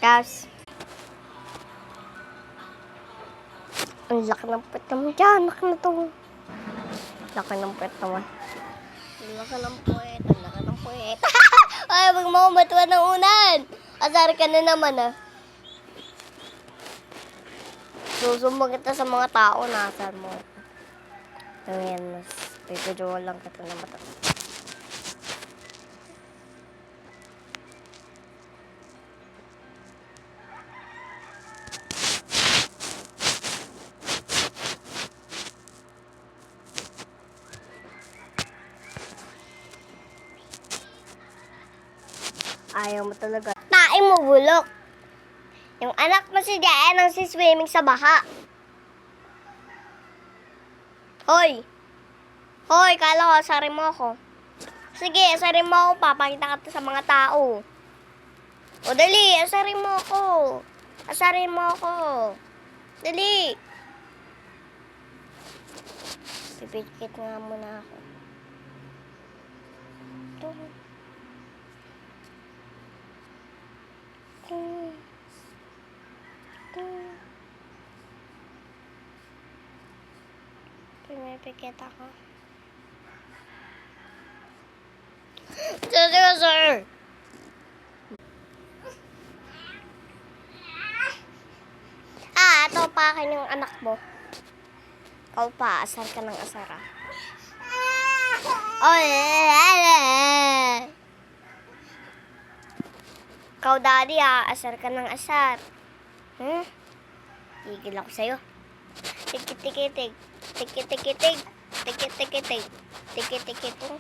Tapos, ang laki ng puwet naman dyan. Laki na to. Laki ng puwet naman. Ang laki ng puwet. Ang laki ng puwet. Ay, wag mo matuwa ng unan. Asar ka na naman ah. Susumbong kita sa mga tao na asar mo. Ayan, mas pipidyo lang kita na mata. Ayaw mo talaga. Tain mo, bulok. Yung anak mo si Diane ang siswimming sa baha. Hoy! Hoy, kala ko asarin mo ako. Sige, asarin mo ako. Papakita ka sa mga tao. O, dali. Asarin mo ako. Asarin mo ako. Dali. Pipikit nga muna ako. Ito. Pumipikit ako. Sige, sir! Ito pa akin yung anak mo. Ikaw pa, asar ka ng asar ah. Oh, ikaw, daddy ah, asar ka ng asar. Higil ako sa'yo. Tiki-tiki-tig. Tiki-tiki-tig. Tiki-tiki-tig. Tiki-tiki-tig.